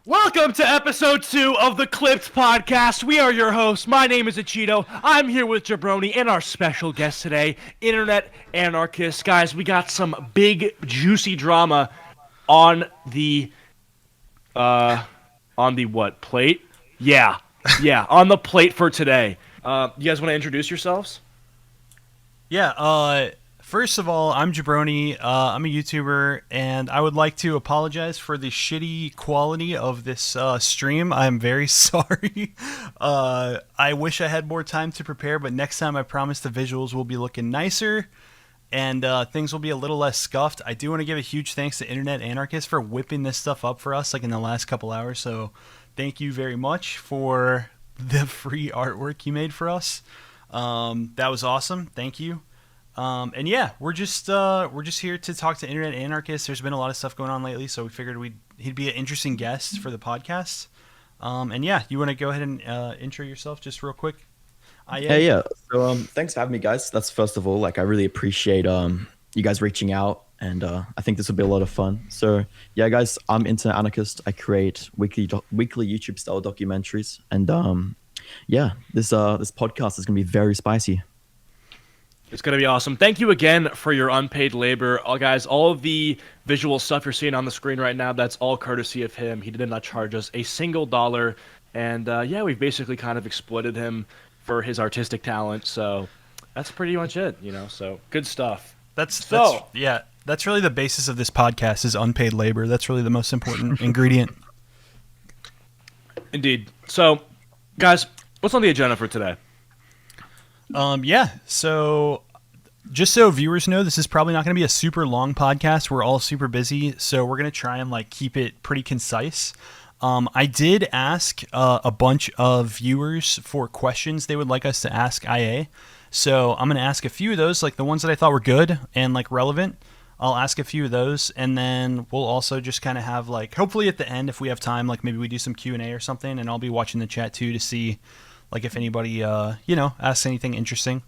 Welcome to episode 2 of the Clipped Podcast. We are your hosts. My name is Acheeto. I'm here with Jabroney and our special guest today, Internet Anarchist. Guys, we got some big, juicy drama on the, what, plate? Yeah, on the plate for today. You guys want to introduce yourselves? First of all, I'm Jabroney. I'm a YouTuber, and I would like to apologize for the shitty quality of this stream. I'm very sorry. I wish I had more time to prepare, but next time I promise the visuals will be looking nicer, and things will be a little less scuffed. I do want to give a huge thanks to Internet Anarchist for whipping this stuff up for us, like in the last couple hours. So thank you very much for the free artwork you made for us. That was awesome. Thank you. And yeah, we're just here to talk to Internet Anarchist. There's been a lot of stuff going on lately, so we figured he'd be an interesting guest for the podcast. And yeah, you want to go ahead and intro yourself just real quick? Yeah. So thanks for having me, guys. That's first of all, like, I really appreciate you guys reaching out, and I think this will be a lot of fun. So yeah, guys, I'm Internet Anarchist. I create weekly YouTube style documentaries, and yeah, this podcast is gonna be very spicy. It's going to be awesome. Thank you again for your unpaid labor. Guys, all of the visual stuff you're seeing on the screen right now, that's all courtesy of him. He did not charge us a single dollar. And yeah, we've basically kind of exploited him for his artistic talent. So that's pretty much it, so good stuff. That's really the basis of this podcast is unpaid labor. That's really the most important ingredient. Indeed. So, guys, what's on the agenda for today? So just so viewers know, this is probably not going to be a super long podcast. We're all super busy, so we're going to try and keep it pretty concise. I did ask a bunch of viewers for questions they would like us to ask IA. So I'm going to ask a few of those, like the ones that I thought were good and relevant. I'll ask a few of those, and then we'll also just kind of have hopefully at the end, if we have time, maybe we do some Q&A or something, and I'll be watching the chat too to see if anybody, asks anything interesting.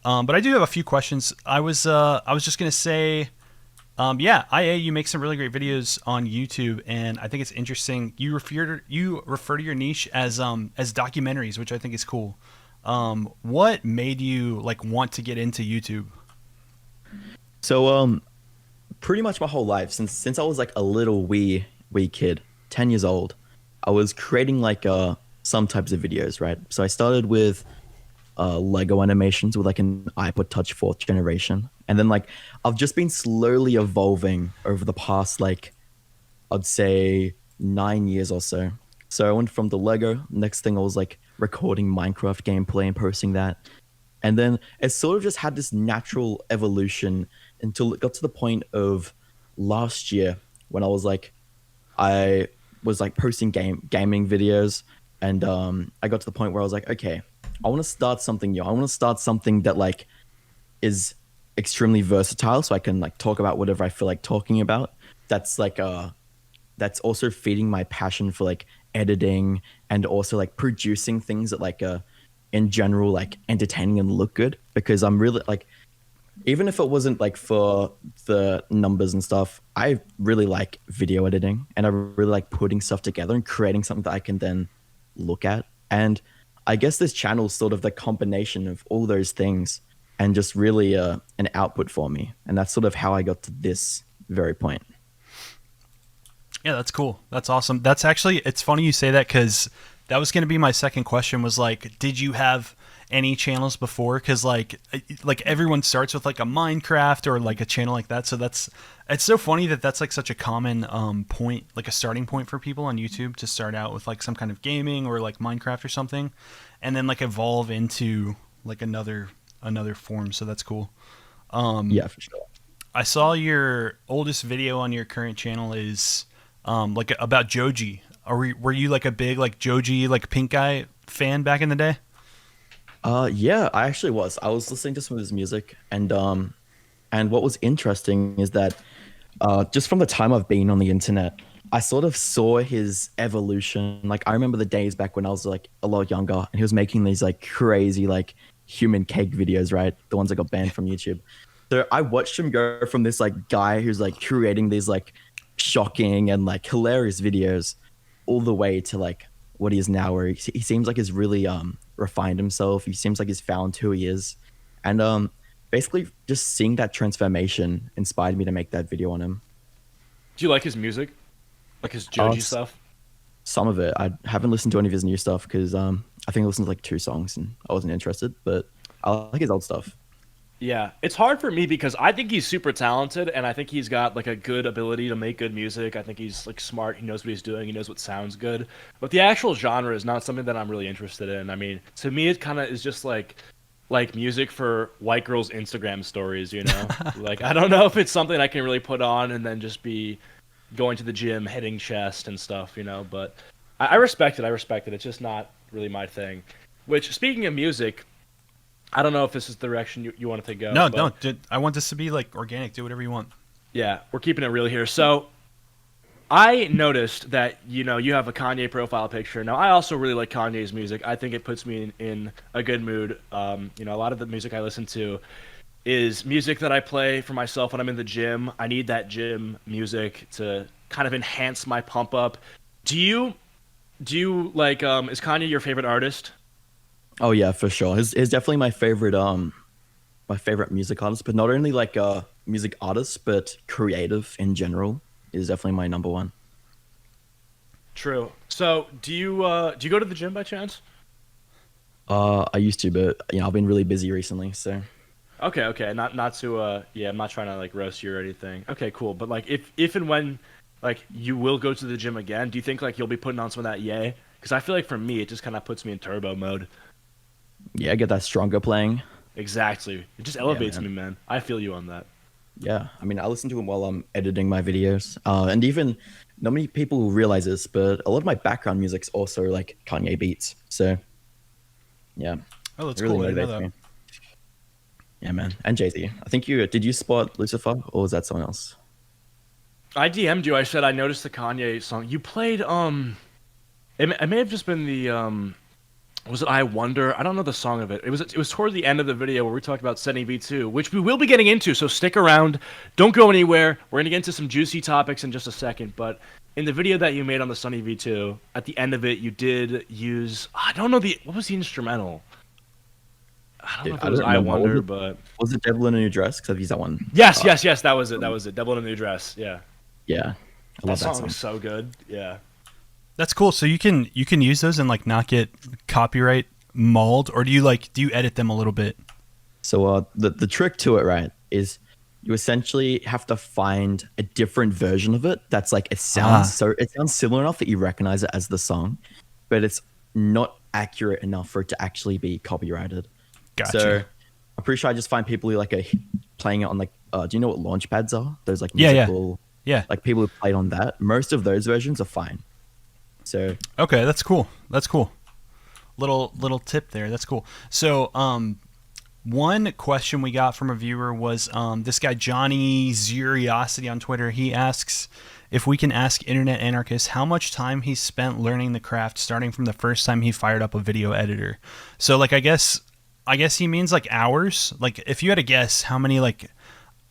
But I do have a few questions. I was just going to say, IA, you make some really great videos on YouTube, and I think it's interesting. You refer to your niche as documentaries, which I think is cool. What made you want to get into YouTube? So pretty much my whole life, since I was a little wee kid, 10 years old, I was creating some types of videos, right? So I started with Lego animations with an iPod Touch 4th generation. And then I've just been slowly evolving over the past I'd say 9 years or so. So I went from the Lego, next thing I was recording Minecraft gameplay and posting that. And then it sort of just had this natural evolution until it got to the point of last year when I was posting gaming videos. And I got to the point where I was okay, I want to start something new. I want to start something that is extremely versatile, so I can talk about whatever I feel like talking about. That's that's also feeding my passion for editing and also producing things that in general entertaining and look good. Because I'm really even if it wasn't for the numbers and stuff, I really like video editing, and I really like putting stuff together and creating something that I can then look at. And I guess this channel is sort of the combination of all those things and just really an output for me. And that's sort of how I got to this very point. Yeah, that's cool. That's awesome. That's actually, it's funny you say that, because that was going to be my second question was did you have any channels before? Because everyone starts with a Minecraft or a channel like that. So it's so funny that that's such a common point, a starting point for people on YouTube to start out with some kind of gaming or Minecraft or something, and then evolve into another form. So that's cool. Yeah, for sure. I saw your oldest video on your current channel is about Joji. Were you a big Joji pink guy fan back in the day? Yeah, I actually was. I was listening to some of his music, and what was interesting is that just from the time I've been on the internet, I sort of saw his evolution. I remember the days back when I was a lot younger, and he was making these crazy human cake videos, right? The ones that got banned from YouTube. So I watched him go from this guy who's creating these shocking and hilarious videos all the way to like what he is now, where he seems like he's really refined himself. He seems like he's found who he is, and basically just seeing that transformation inspired me to make that video on him. Do you like his music? Like his Uh, Joji s- stuff? some of it, I haven't listened to any of his new stuff because I think I listened to like 2 songs and I wasn't interested, but I like his old stuff. Yeah, it's hard for me because I think he's super talented and I think he's got like a good ability to make good music. I think he's like smart, he knows what he's doing, he knows what sounds good. But the actual genre is not something that I'm really interested in. I mean, to me it kind of is just like music for white girls Instagram stories, you know? Like I don't know if it's something I can really put on and then just be going to the gym, hitting chest and stuff, you know, but I respect it. I respect it. It's just not really my thing. Which, speaking of music, I don't know if this is the direction you want it to go, No, but no. I want this to be like organic. Do whatever you want. yeah, we're keeping it real here. So I noticed that you have a Kanye profile picture. Now I also really like Kanye's music. I think it puts me in a good mood. A lot of the music I listen to is music that I play for myself when I'm in the gym. I need that gym music to kind of enhance my pump up. Do you like is Kanye your favorite artist? Oh yeah, for sure. He's definitely my favorite music artist, but not only like music artist, but creative in general is definitely my number one. True. So, do you go to the gym by chance? I used to, but I've been really busy recently, so Okay, okay. Not to yeah, I'm not trying to like roast you or anything. Okay, cool. But like if and when like you will go to the gym again, do you think like you'll be putting on some of that yay? Because I feel like for me it just kind of puts me in turbo mode. yeah, I get that stronger playing. Exactly. It just Yeah, elevates man. me, man. I feel you on that. Yeah, I mean, I listen to him while I'm editing my videos, and even not many people realize this, but a lot of my background music's also like Kanye beats. So yeah, Oh, it that's really cool. I didn't know motivates that. me. Yeah, man. And Jay-Z. I think you did you spot Lucifer or was that someone else? I DM'd you. I said I noticed the Kanye song. You played it may have just been the was it I Wonder? I don't know the song of it. It was toward the end of the video where we talked about SunnyV2, which we will be getting into, so stick around. Don't go anywhere. We're going to get into some juicy topics in just a second, but in the video that you made on the SunnyV2, at the end of it, you did use I don't know what was the instrumental? I don't know Dude, if I it don't was I remember. Wonder, but Was it Devil in a New Dress? Because I've used that one. yes, yes, yes, that was it. That was it. Devil in a New Dress. Yeah. Yeah, I That love that song is song. so good. Yeah. That's cool. So you can use those and like not get copyright mauled, or do you edit them a little bit? So the trick to it, right, is you essentially have to find a different version of it that's like Ah, it sounds similar enough that you recognize it as the song, but it's not accurate enough for it to actually be copyrighted. So gotcha. I'm pretty sure I just find people who like are playing it on like do you know what launch pads are? Those like Yeah, yeah, musical yeah. like people who played on that. Most of those versions are fine. So Okay, that's cool. That's cool. Little tip there. That's cool. So, one question we got from a viewer was this guy Johnny Zuriosity on Twitter. He asks if we can ask Internet Anarchist how much time he spent learning the craft, starting from the first time he fired up a video editor. So, like, I guess he means like hours. Like, if you had to guess, how many like,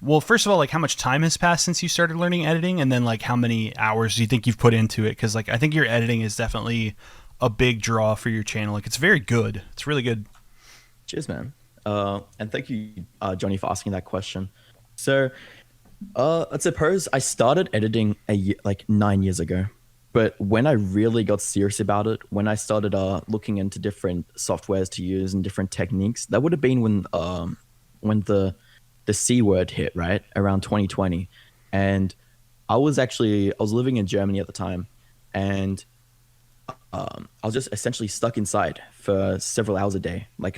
well, first of all, like how much time has passed since you started learning editing, and then like how many hours do you think you've put into it? Because like I think your editing is definitely a big draw for your channel. Like it's very good. It's really good. cheers, man. And thank you, Johnny, for asking that question. So, I suppose I started editing like 9 years ago, but when I really got serious about it, when I started looking into different softwares to use and different techniques, that would have been when the C word hit, right around 2020, and I was living in Germany at the time, and I was just essentially stuck inside for several hours a day. Like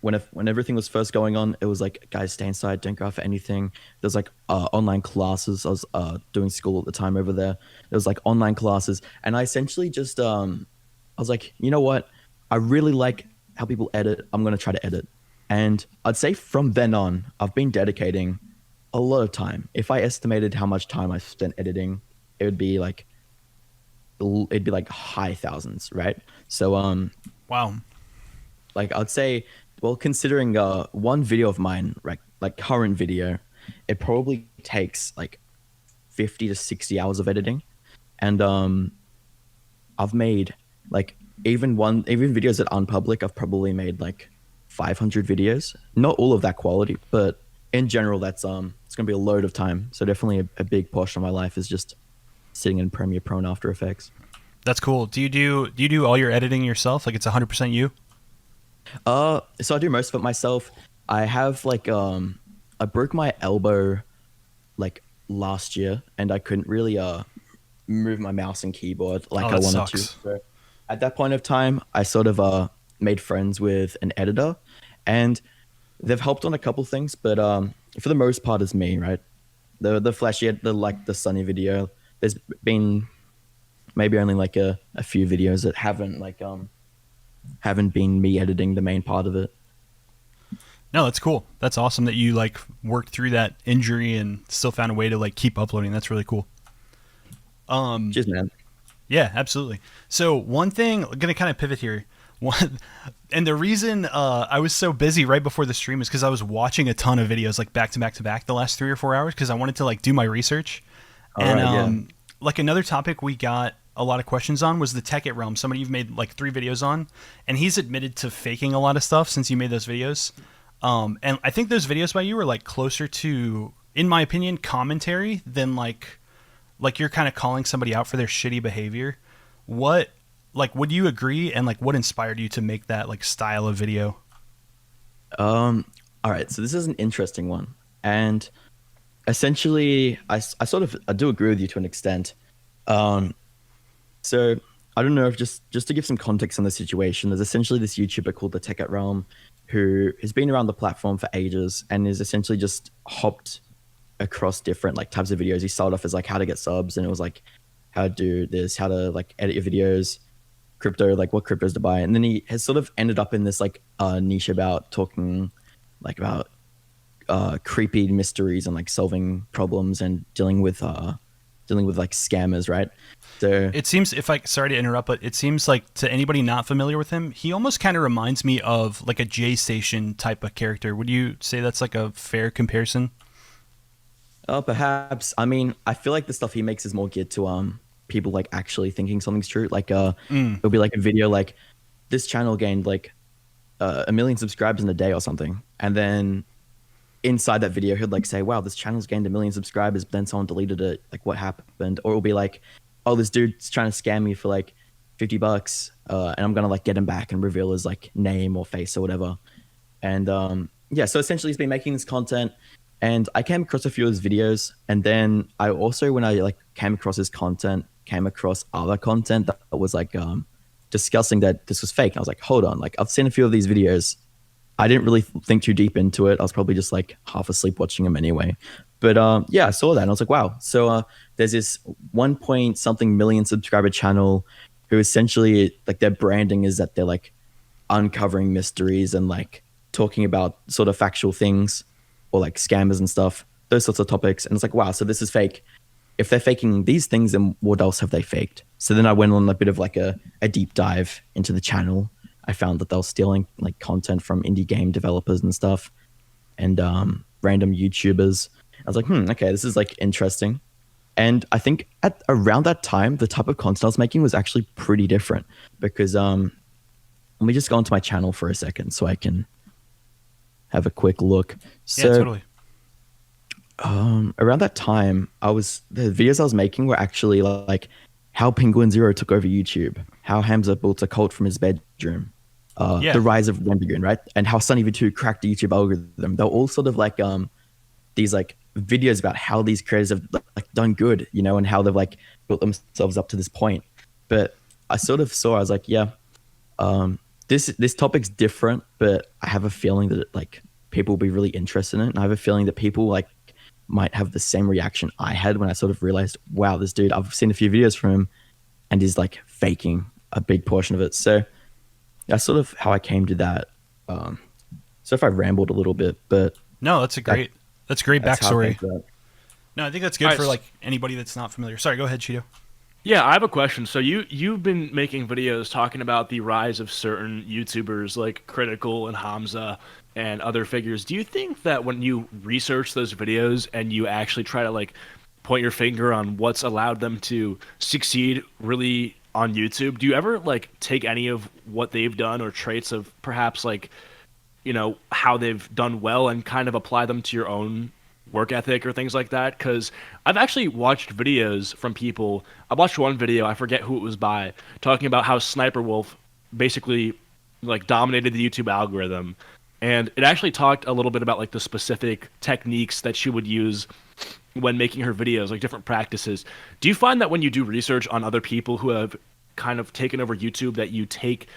when everything was first going on, it was like guys stay inside, don't go out for anything. There's like online classes. I was doing school at the time over there. There was like online classes, and I essentially just I was like, you know what? I really like how people edit. I'm gonna try to edit, and I'd say from then on, I've been dedicating a lot of time. If I estimated how much time I spent editing, it would be like high thousands, right? So Wow. like I'd say, well, considering one video of mine, right, like current video, it probably takes like 50 to 60 hours of editing, and I've made like even videos that aren't public, I've probably made like 500 videos. Not all of that quality, but in general, that's it's gonna be a load of time. So definitely a big portion of my life is just sitting in Premiere Pro and After Effects. That's cool. Do you do all your editing yourself? Like it's 100% you? So I do most of it myself. I have like I broke my elbow like last year, and I couldn't really move my mouse and keyboard like Oh, I that wanted to. sucks. So at that point of time, I sort of made friends with an editor, and they've helped on a couple things, but for the most part, it's me, right? The flashy, the Sunny video. There's been maybe only like a few videos that haven't been me editing the main part of it. No, that's cool. That's awesome that you like worked through that injury and still found a way to like keep uploading. That's really cool. Cheers, man. Yeah, absolutely. So one thing, I'm gonna kind of pivot here. One, and the reason I was so busy right before the stream is because I was watching a ton of videos like back to back to back the last 3 or 4 hours because I wanted to like do my research. All And right, yeah. like another topic we got a lot of questions on was the Tekkitrealm. Somebody you've made like 3 videos on, and he's admitted to faking a lot of stuff since you made those videos. And I think those videos by you are like closer to, in my opinion, commentary than like you're kind of calling somebody out for their shitty behavior. What, like, would you agree? And like, what inspired you to make that like style of video? All right, so this is an interesting one, and essentially, I do agree with you to an extent. Um, so I don't know if just to give some context on the situation, there's essentially this YouTuber called TheTekkitrealm who has been around the platform for ages and is essentially just hopped across different like types of videos. He started off as like how to get subs, and it was like how to do this, how to like edit your videos, crypto, like what cryptos to buy, and then he has sort of ended up in this like niche about talking like about creepy mysteries and like solving problems and dealing with like scammers, right? So It seems, if I, sorry to interrupt, but it seems like to anybody not familiar with him, he almost kind of reminds me of like a J Station type of character. Would you say that's like a fair comparison? perhaps, I mean, I feel like the stuff he makes is more geared to people like actually thinking something's true. Like it'll be like a video like this channel gained like 1 million subscribers in a day or something, and then inside that video he'd like say, wow, this channel's gained 1 million subscribers, but then someone deleted it, like what happened? Or it'll be like, oh, this dude's trying to scam me for like $50, and I'm gonna like get him back and reveal his like name or face or whatever. And yeah, so essentially he's been making this content, and I came across a few of his videos, and then I also, when I like came across his content, came across other content that was like discussing that this was fake. And I was like, hold on, like I've seen a few of these videos. I didn't really think too deep into it. I was probably just like half asleep watching them anyway. But yeah, I saw that and I was like, wow. So there's this 1 point something million subscriber channel who essentially like their branding is that they're like uncovering mysteries and like talking about sort of factual things or like scammers and stuff, those sorts of topics. And it's like, wow, so this is fake. If they're faking these things, then what else have they faked? So then I went on a bit of like a deep dive into the channel. I found that they were stealing like content from indie game developers and stuff, and random YouTubers. I was like, okay, this is like interesting. And I think at around that time, the type of content I was making was actually pretty different because let me just go onto my channel for a second so I can have a quick look. So Yeah, totally. around that time, the videos I was making were actually like how Penguin Zero took over YouTube, how Hamza built a cult from his bedroom, Yeah. the rise of Rendergoon, right? And how SunnyV2 cracked the YouTube algorithm. They're all sort of like these like videos about how these creators have like done good, you know, and how they've like built themselves up to this point. But I sort of saw, I was like, yeah, this topic's different, but I have a feeling that like people will be really interested in it. And I have a feeling that people like might have the same reaction I had when I sort of realized, wow, this dude, I've seen a few videos from him and he's like faking a big portion of it. So that's sort of how I came to that. So if I rambled a little bit, but No, that's a great that's how I backstory. came to that. No, I think that's good Alright, for like anybody that's not familiar. Sorry, go ahead, Cheeto. Yeah, I have a question. So you've been making videos talking about the rise of certain YouTubers like Critical and Hamza and other figures. Do you think that when you research those videos and you actually try to like point your finger on what's allowed them to succeed really on YouTube, do you ever like take any of what they've done or traits of perhaps like, how they've done well and kind of apply them to your own work ethic or things like that? Because I've actually watched videos from people. I watched one video, I forget who it was by, talking about how Sniper Wolf basically like dominated the YouTube algorithm. And it actually talked a little bit about like the specific techniques that she would use when making her videos, like different practices. Do you find that when you do research on other people who have kind of taken over YouTube, that you take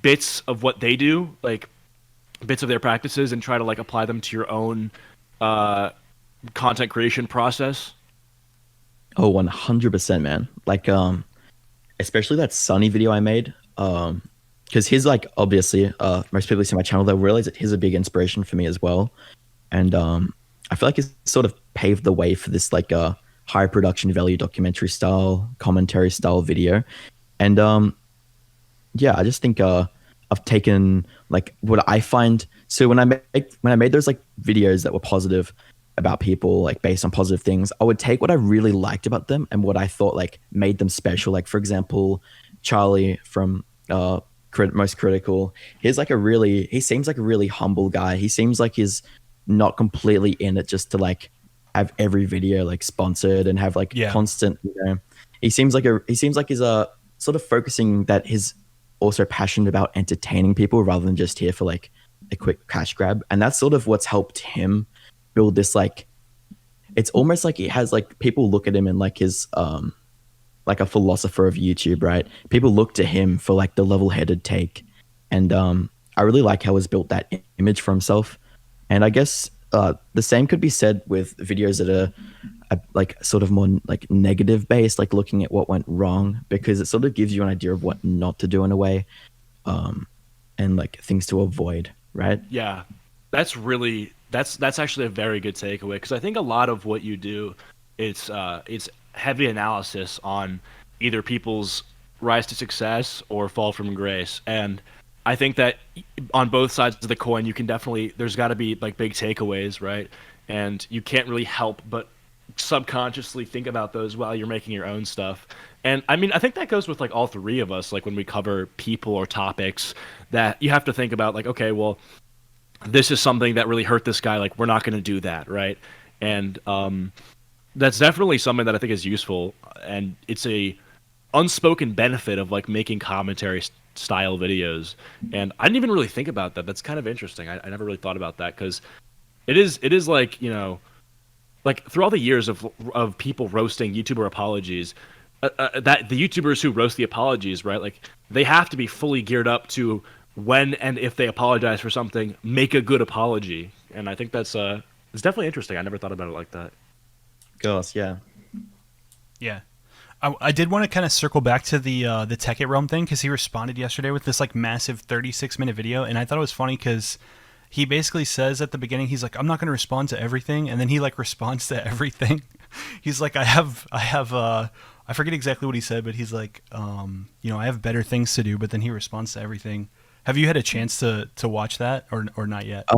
bits of what they do, like bits of their practices, and try to like apply them to your own uh, content creation process? Oh, 100%, man. Like, especially that Sunny video I made. Because he's like, obviously, most people who see my channel, they'll realize that he's a big inspiration for me as well. And I feel like he's sort of paved the way for this like high production value documentary style, commentary style video. And yeah, I just think I've taken like what I find. So when I made those like videos that were positive about people, like based on positive things, I would take what I really liked about them and what I thought like made them special. Like for example, Charlie from Most Critical. He seems like a really humble guy. He seems like he's not completely in it just to like have every video like sponsored and have like Yeah. constant, he seems like he's sort of focusing that he's also passionate about entertaining people rather than just here for like a quick cash grab. And that's sort of what's helped him build this like, it's almost like he has like people look at him and like his like a philosopher of YouTube, right? People look to him for like the level-headed take. And I really like how he's built that image for himself. And I guess the same could be said with videos that are like sort of more like negative based, like looking at what went wrong, because it sort of gives you an idea of what not to do in a way, and like things to avoid, right? Yeah, that's actually a very good takeaway, because I think a lot of what you do, it's heavy analysis on either people's rise to success or fall from grace. And I think that on both sides of the coin, you can definitely, there's got to be like big takeaways, right? And you can't really help but subconsciously think about those while you're making your own stuff. And I mean, I think that goes with like all three of us, like when we cover people or topics, that you have to think about like, okay, well, this is something that really hurt this guy, like we're not going to do that, right? And that's definitely something that I think is useful, and it's a unspoken benefit of like making commentary style videos. And I didn't even really think about that. That's kind of interesting. I never really thought about that, because it is like, like through all the years of people roasting YouTuber apologies, that the YouTubers who roast the apologies, right? Like they have to be fully geared up to, when and if they apologize for something, make a good apology. And I think that's it's definitely interesting. I never thought about it like that. Gosh, yeah. Yeah. I did want to kind of circle back to the TheTekkitrealm thing, because he responded yesterday with this like massive 36-minute video, and I thought it was funny because he basically says at the beginning, he's like, I'm not going to respond to everything, and then he like responds to everything. He's like, I have I forget exactly what he said, but he's like, I have better things to do, but then he responds to everything. Have you had a chance to watch that, or not yet?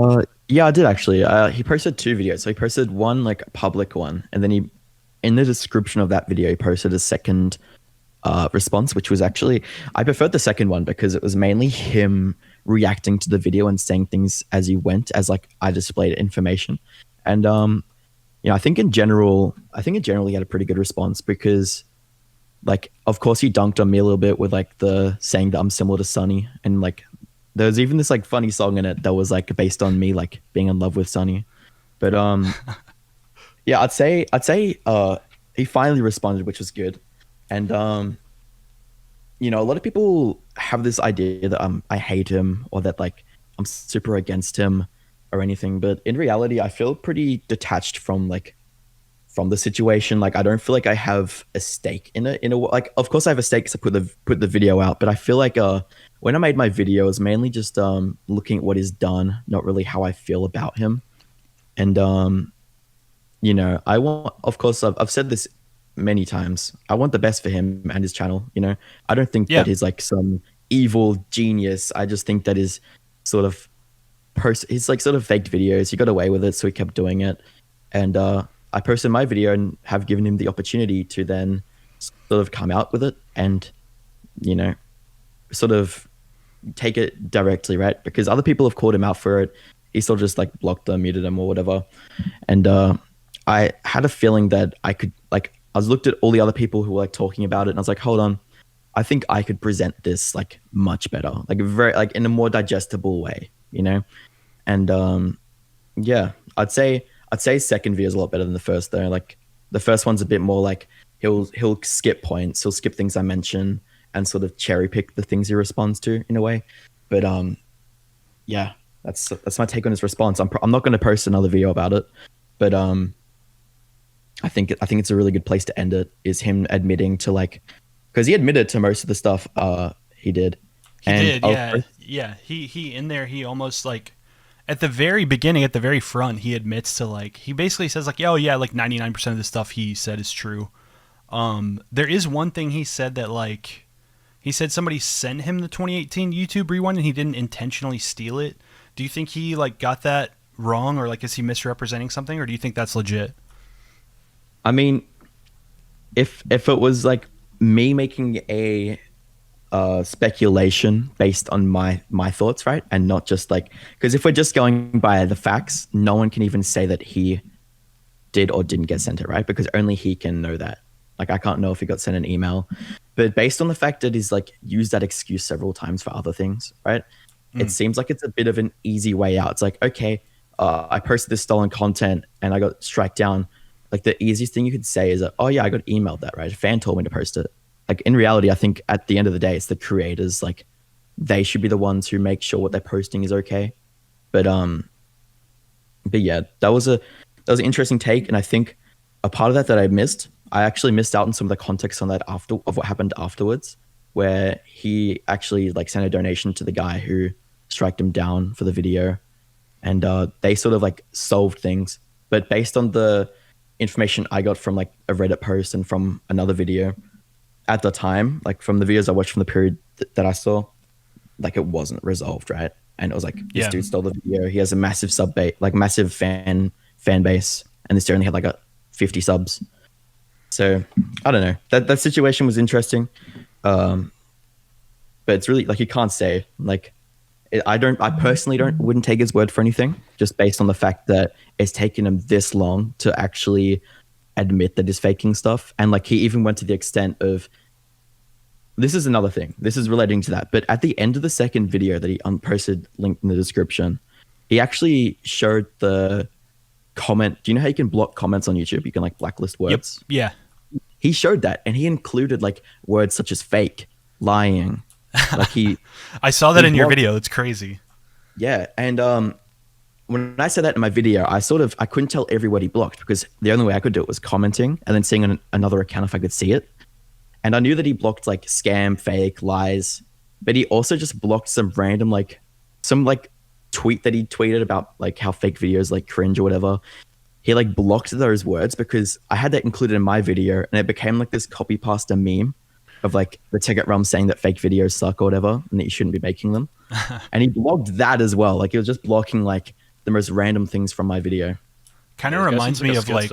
Yeah, I did actually. He posted two videos. So he posted one like a public one, and then in the description of that video, he posted a second response, which was actually, I preferred the second one because it was mainly him reacting to the video and saying things as he went, as like I displayed information. And I think in general he had a pretty good response, because like of course he dunked on me a little bit with like the saying that I'm similar to Sunny, and like there was even this like funny song in it that was like based on me like being in love with Sunny. But yeah, I'd say he finally responded, which was good. And a lot of people have this idea that I hate him, or that like I'm super against him or anything, but in reality I feel pretty detached from the situation. Like I don't feel like I have a stake in it. Like of course I have a stake because I put the video out, but I feel like when I made my video, it was mainly just looking at what he's done, not really how I feel about him. And I want, of course, I've said this many times, I want the best for him and his channel. I don't think that he's like some evil genius. I just think that his sort of he's like sort of faked videos. He got away with it, so he kept doing it. And I posted my video and have given him the opportunity to then sort of come out with it. And you know, sort of take it directly, right? Because other people have called him out for it. He sort of just like blocked them, muted them, or whatever. And I had a feeling that I could like I was looked at all the other people who were like talking about it, and I was like, hold on, I think I could present this like much better, like very like in a more digestible way, you know. And yeah, I'd say second video is a lot better than the first though. Like the first one's a bit more like he'll skip points, he'll skip things I mention, and sort of cherry pick the things he responds to in a way. But yeah, that's my take on his response. I'm not going to post another video about it, but I think it's a really good place to end it. Is him admitting to like, because he admitted to most of the stuff he did. He And did, yeah, yeah. He in there, he almost like at the very beginning, at the very front, he admits to like he basically says like, oh yeah, like 99% of the stuff he said is true. There is one thing he said that like he said somebody sent him the 2018 YouTube rewind and he didn't intentionally steal it. Do you think he like got that wrong, or like is he misrepresenting something, or do you think that's legit? I mean, if it was like me making a speculation based on my thoughts, right, and not just like, because if we're just going by the facts, no one can even say that he did or didn't get sent it, right? Because only he can know that. Like I can't know if he got sent an email, but based on the fact that he's like used that excuse several times for other things, right? It seems like it's a bit of an easy way out. It's like, okay, I posted this stolen content and I got struck down. Like the easiest thing you could say is that, oh yeah, I got emailed that, right? A fan told me to post it. Like in reality, I think at the end of the day, it's the creators. Like they should be the ones who make sure what they're posting is okay. But yeah, that was an interesting take, and I think a part of that I actually missed out on some of the context on that of what happened afterwards, where he actually like sent a donation to the guy who striked him down for the video, and they sort of like solved things. But based on the information I got from like a Reddit post and from another video at the time, like from the videos I watched from the period that I saw, like it wasn't resolved, right? And it was like this dude stole the video. He has a massive massive fan base, and this dude only had like 50 subs. So I don't know. That situation was interesting, but it's really like you can't say like I personally wouldn't take his word for anything, just based on the fact that it's taken him this long to actually admit that he's faking stuff, and like he even went to the extent of. This is another thing. This is relating to that. But at the end of the second video that he posted, linked in the description, he actually showed the comment. Do you know how you can block comments on YouTube? You can like blacklist words. Yep. Yeah. He showed that, and he included like words such as fake, lying. Like I saw that in your video. It's crazy. Yeah, and when I said that in my video, I couldn't tell every word he blocked, because the only way I could do it was commenting and then seeing on another account if I could see it. And I knew that he blocked like scam, fake, lies, but he also just blocked some random some tweet that he tweeted about like how fake videos like cringe or whatever. He like blocked those words because I had that included in my video, and it became like this copy pasta meme of like TheTekkitrealm saying that fake videos suck or whatever and that you shouldn't be making them. And he blocked that as well. Like he was just blocking like the most random things from my video. Kind of reminds me of like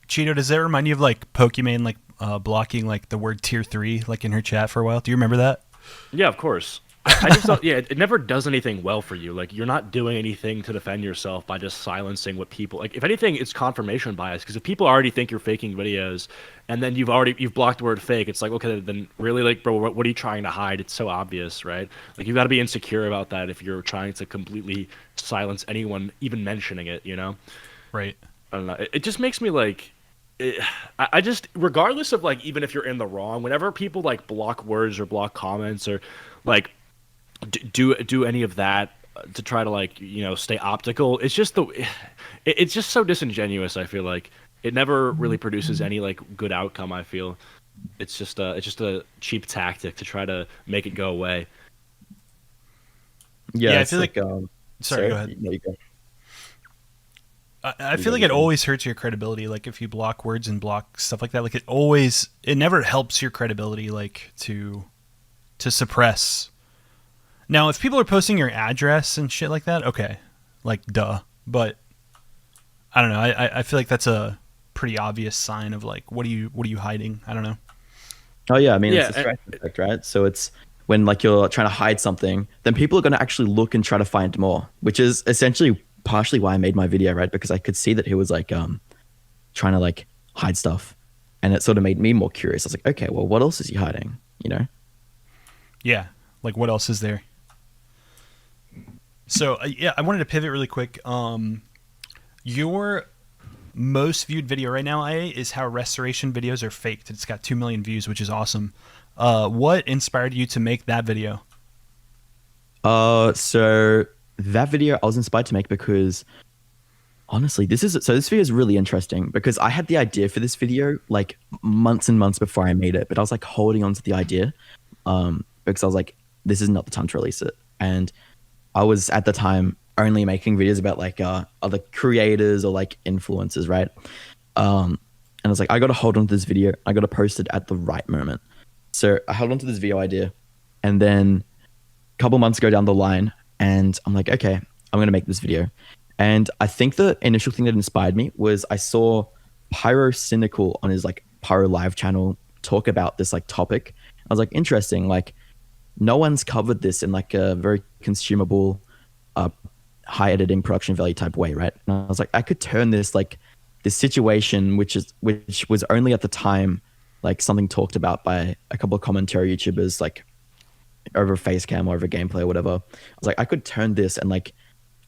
Cheeto. Does that remind you of like Pokemon like blocking like the word tier 3 like in her chat for a while? Do you remember that? Yeah, of course. I just thought, yeah, it never does anything well for you. Like, you're not doing anything to defend yourself by just silencing what people like. If anything, it's confirmation bias, because if people already think you're faking videos, and then you've blocked the word fake, it's like, okay, then really, like, bro, what are you trying to hide? It's so obvious, right? Like, you got to be insecure about that if you're trying to completely silence anyone even mentioning it, you know? Right. I don't know. It just makes me like. I just, regardless of like, even if you're in the wrong, whenever people like block words or block comments or like do any of that to try to like, you know, stay optical, it's just it's just so disingenuous. I feel like it never really produces any like good outcome. I feel it's just a cheap tactic to try to make it go away. Yeah, I feel like sorry, go ahead. There you go. I feel like it always hurts your credibility. Like if you block words and block stuff like that, like it never helps your credibility, like to suppress. Now, if people are posting your address and shit like that, okay, like duh. But I don't know. I feel like that's a pretty obvious sign of like, what are you hiding? I don't know. Oh yeah, I mean it's Yeah, distraction effect, right? So it's when like you're trying to hide something, then people are going to actually look and try to find more, which is essentially partially why I made my video, right? Because I could see that he was like trying to like hide stuff, and it sort of made me more curious. I was like, okay, well, what else is he hiding? You know? Yeah, like what else is there? So yeah, I wanted to pivot really quick. Your most viewed video right now, IA, is how restoration videos are faked. It's got 2 million views, which is awesome. What inspired you to make that video? So that video I was inspired to make because honestly, this video is really interesting because I had the idea for this video like months and months before I made it, but I was like holding on to the idea because I was like, this is not the time to release it. And I was at the time only making videos about like other creators or like influencers, right? And I was like, I gotta hold on to this video. I gotta post it at the right moment. So I held on to this video idea, and then a couple months go down the line, and I'm like, okay, I'm gonna make this video. And I think the initial thing that inspired me was I saw Pyro Cynical on his like Pyro Live channel talk about this like topic. I was like, interesting. Like, no one's covered this in like a very consumable, uh, high editing production value type way, right? And I was like, I could turn this like this situation, which was only at the time like something talked about by a couple of commentary YouTubers, like over face cam or over gameplay or whatever. I was like, I could turn this and like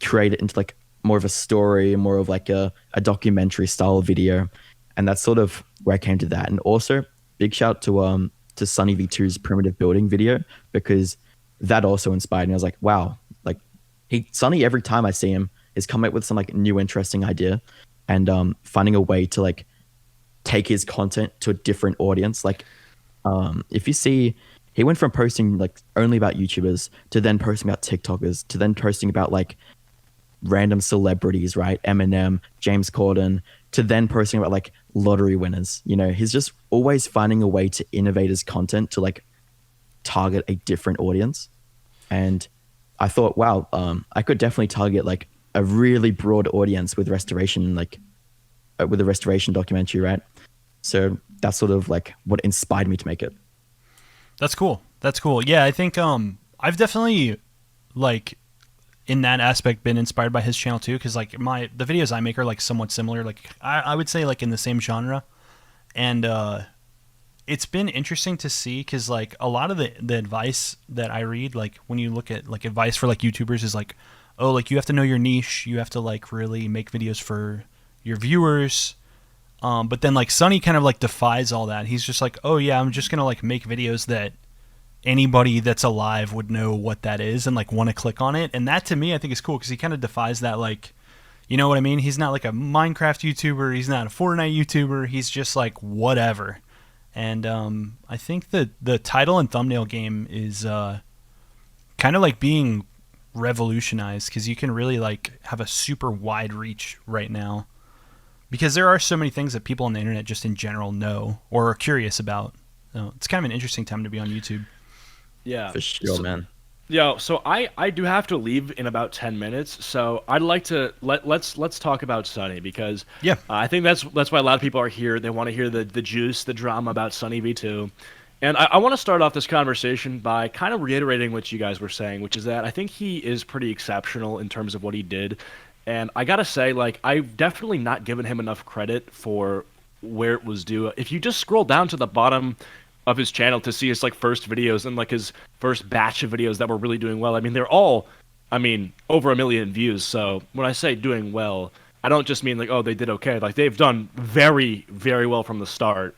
create it into like more of a story, more of like a documentary style video, and that's sort of where I came to that. And also, big shout to SunnyV2's primitive building video because that also inspired me. I was like, wow, like Sunny every time I see him is coming up with some like new interesting idea and finding a way to like take his content to a different audience. Like if you see, he went from posting like only about YouTubers to then posting about TikTokers to then posting about like random celebrities, right? Eminem, James Corden, to then posting about like lottery winners. You know, he's just always finding a way to innovate his content to like target a different audience. And I thought, wow, I could definitely target like a really broad audience with restoration, like with a restoration documentary, right? So that's sort of like what inspired me to make it. That's cool. That's cool. Yeah, I think I've definitely like in that aspect been inspired by his channel too, because like the videos I make are like somewhat similar. Like I would say like in the same genre, and it's been interesting to see because like a lot of the advice that I read, like when you look at like advice for like YouTubers, is like, oh, like you have to know your niche, you have to like really make videos for your viewers. But then like Sunny kind of like defies all that. He's just like, oh yeah, I'm just gonna like make videos that anybody that's alive would know what that is and like want to click on it. And that to me I think is cool because he kind of defies that, like, you know what I mean? He's not like a Minecraft YouTuber, he's not a Fortnite YouTuber, he's just like whatever. And I think that the title and thumbnail game is kind of like being revolutionized because you can really like have a super wide reach right now because there are so many things that people on the internet just in general know or are curious about. So it's kind of an interesting time to be on YouTube. Yeah. For sure, man. Yeah, so I do have to leave in about 10 minutes, so I'd like to let's talk about Sunny because Yeah. I think that's why a lot of people are here. They want to hear the juice, the drama about SunnyV2. And I want to start off this conversation by kind of reiterating what you guys were saying, which is that I think he is pretty exceptional in terms of what he did. And I gotta say, like, I've definitely not given him enough credit for where it was due. If you just scroll down to the bottom of his channel to see his like first videos and like his first batch of videos that were really doing well, I mean, they're all, I mean, over 1 million views. So when I say doing well, I don't just mean like, oh, they did okay. Like they've done very, very well from the start.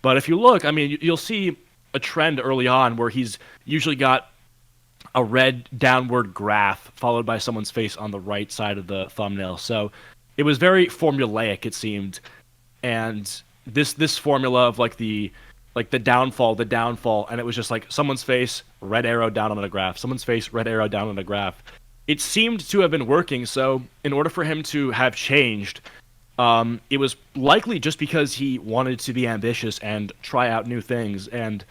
But if you look, I mean, you'll see a trend early on where he's usually got a red downward graph followed by someone's face on the right side of the thumbnail. So it was very formulaic, it seemed. And this formula of like the downfall, and it was just like someone's face, red arrow down on a graph, someone's face, red arrow down on a graph. It seemed to have been working, so in order for him to have changed, it was likely just because he wanted to be ambitious and try out new things. And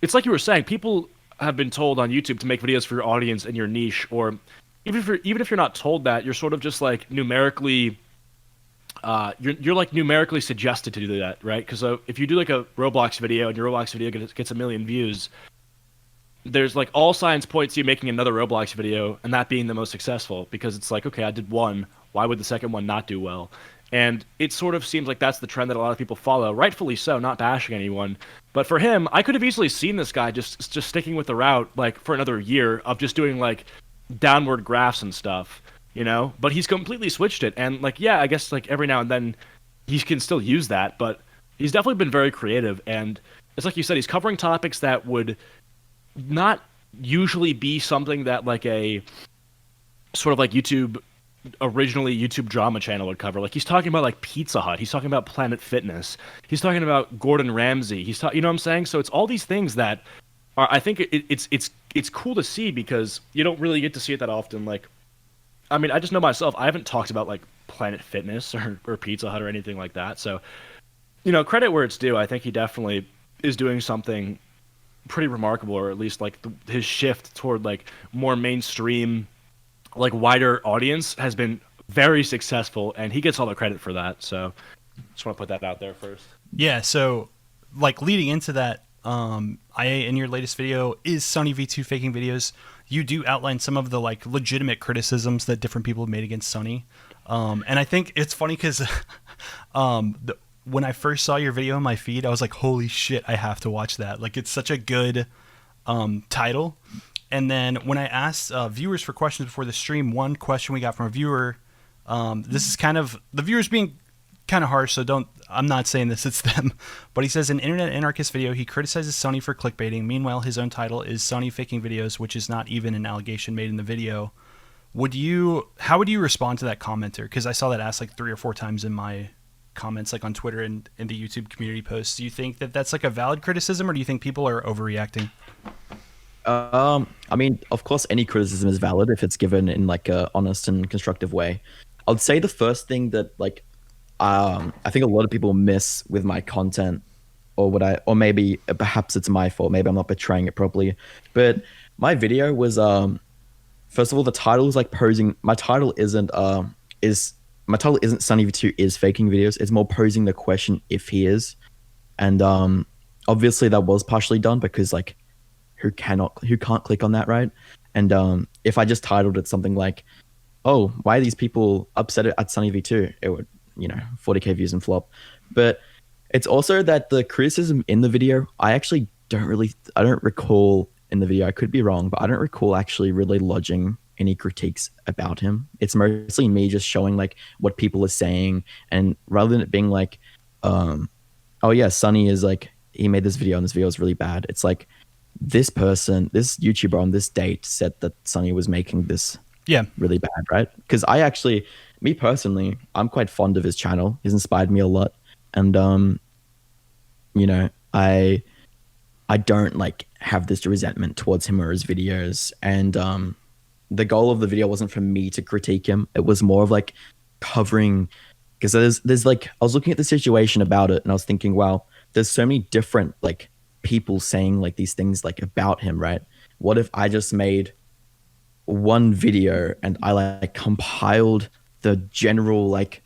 it's like you were saying, people have been told on YouTube to make videos for your audience and your niche, or even if you're not told that, you're sort of just like numerically you're like numerically suggested to do that, right? Because if you do like a Roblox video and your Roblox video gets a million views, there's like all signs point to you making another Roblox video and that being the most successful because it's like, okay, I did one. Why would the second one not do well? And it sort of seems like that's the trend that a lot of people follow, rightfully so, not bashing anyone. But for him, I could have easily seen this guy just sticking with the route like for another year of just doing like downward graphs and stuff, you know? But he's completely switched it. And like, yeah, I guess like every now and then he can still use that, but he's definitely been very creative. And it's like you said, he's covering topics that would not usually be something that like a sort of like YouTube drama channel would cover. Like he's talking about like Pizza Hut, he's talking about Planet Fitness, he's talking about Gordon Ramsay, you know what I'm saying? So it's all these things that are, I think it's cool to see because you don't really get to see it that often. Like, I mean, I just know myself, I haven't talked about like Planet Fitness or Pizza Hut or anything like that. So, you know, credit where it's due. I think he definitely is doing something pretty remarkable, or at least like his shift toward like more mainstream, like wider audience has been very successful, and he gets all the credit for that. So just want to put that out there first. Yeah, so like leading into that, I in your latest video, is SunnyV2 faking videos, you do outline some of the like legitimate criticisms that different people have made against Sunny. And I think it's funny because when I first saw your video in my feed, I was like, holy shit, I have to watch that. Like, it's such a good title. And then when I asked viewers for questions before the stream, one question we got from a viewer, this is kind of, the viewers being kind of harsh, so I'm not saying this, it's them. But he says, in Internet Anarchist video, he criticizes Sony for clickbaiting. Meanwhile, his own title is Sony faking videos, which is not even an allegation made in the video. How would you respond to that commenter? Because I saw that asked like 3 or 4 times in my comments, like on Twitter and in the YouTube community posts. Do you think that that's like a valid criticism, or do you think people are overreacting? I mean, of course, any criticism is valid if it's given in like a honest and constructive way. I would say the first thing that like I think a lot of people miss with my content, or maybe perhaps it's my fault. Maybe I'm not portraying it properly. But my video was first of all, the title is like posing. My title isn't SunnyV2 is faking videos. It's more posing the question if he is, and obviously that was partially done because like who can't click on that, right? And if I just titled it something like, "Oh, why are these people upset at SunnyV2?" It would, 40K views and flop. But it's also that the criticism in the video, I don't recall in the video. I could be wrong, but I don't recall actually really lodging any critiques about him. It's mostly me just showing like what people are saying, and rather than it being like, oh yeah, Sunny is like, he made this video and this video is really bad. It's like, this YouTuber on this date said that Sunny was making this really bad, right? Because me personally, I'm quite fond of his channel. He's inspired me a lot, and I don't like have this resentment towards him or his videos. And the goal of the video wasn't for me to critique him. It was more of like covering, because there's like, I was looking at the situation about it and I was thinking, wow, there's so many different like people saying like these things like about him, right? What if I just made one video and I like compiled the general like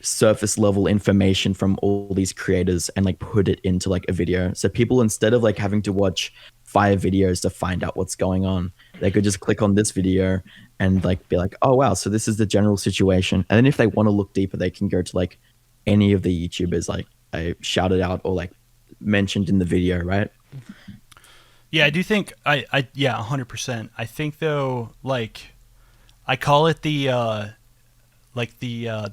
surface level information from all these creators and like put it into like a video, so people, instead of like having to watch 5 videos to find out what's going on, they could just click on this video and like be like, oh wow, so this is the general situation. And then if they want to look deeper, they can go to like any of the YouTubers like I shouted out or like mentioned in the video, right? Yeah, I do think yeah, 100%. I think though, like, I call it the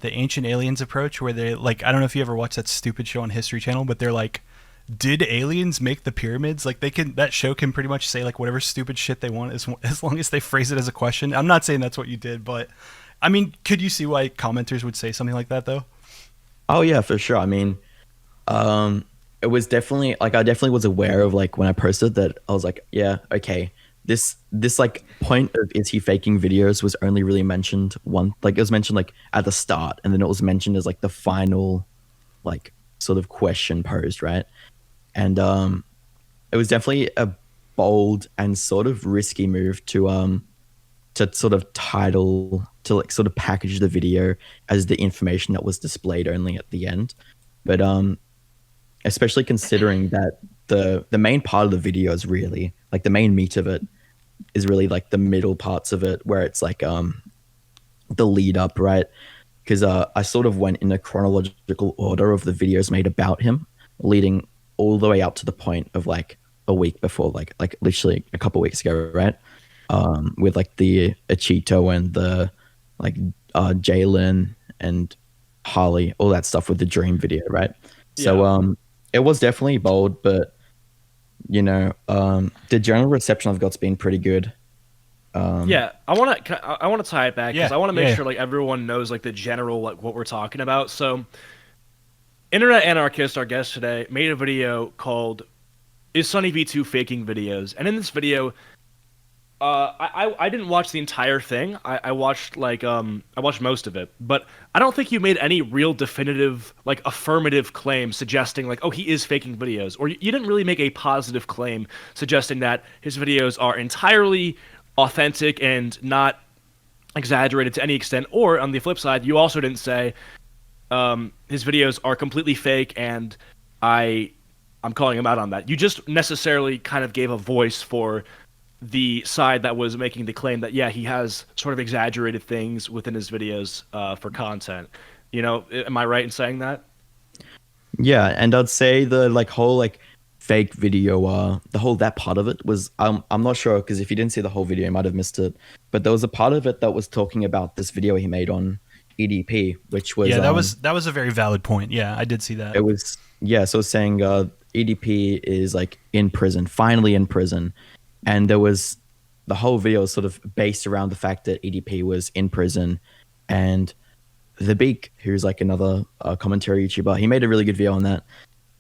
Ancient Aliens approach, where they like, I don't know if you ever watched that stupid show on History Channel, but they're like, did aliens make the pyramids? Like, that show can pretty much say like whatever stupid shit they want as long as they phrase it as a question. I'm not saying that's what you did, but I mean, could you see why commenters would say something like that though? Oh yeah, for sure. I mean, it was definitely like, I definitely was aware of like when I posted that, I was like, yeah, okay, this like point of is he faking videos was only really mentioned it was mentioned like at the start, and then it was mentioned as like the final like sort of question posed, right? And it was definitely a bold and sort of risky move to to sort of title to like sort of package the video as the information that was displayed only at the end. But especially considering that the main part of the video is really like the main meat of it is really like the middle parts of it where it's like the lead up, right? Because I sort of went in a chronological order of the videos made about him, leading all the way up to the point of like a week before, like literally a couple weeks ago, right? With like the Acheeto and the like Jalen and Harley, all that stuff with the Dream video, right? So Yeah. it was definitely bold, but you know, the general reception I've got's been pretty good. Yeah, I want to tie it back because Yeah, I want to make yeah, sure like everyone knows like the general like what we're talking about. So, Internet Anarchist, our guest today, made a video called "Is SunnyV2 faking videos?" And in this video, I didn't watch the entire thing. I watched like I watched most of it, but I don't think you made any real definitive like affirmative claim suggesting like, oh, he is faking videos, or you didn't really make a positive claim suggesting that his videos are entirely authentic and not exaggerated to any extent. Or on the flip side, you also didn't say his videos are completely fake and I I'm calling him out on that. You just necessarily kind of gave a voice for the side that was making the claim that yeah, he has sort of exaggerated things within his videos for content. You know, am I right in saying that? Yeah, and I'd say the like whole like fake video, the whole that part of it was I'm not sure because if you didn't see the whole video, you might have missed it. But there was a part of it that was talking about this video he made on EDP, which was yeah. That was a very valid point. Yeah, I did see that. it was yeah, so it's saying EDP is like in prison, finally in prison, and there was the whole video was sort of based around the fact that EDP was in prison, and the Beak, who's like another commentary YouTuber, he made a really good video on that.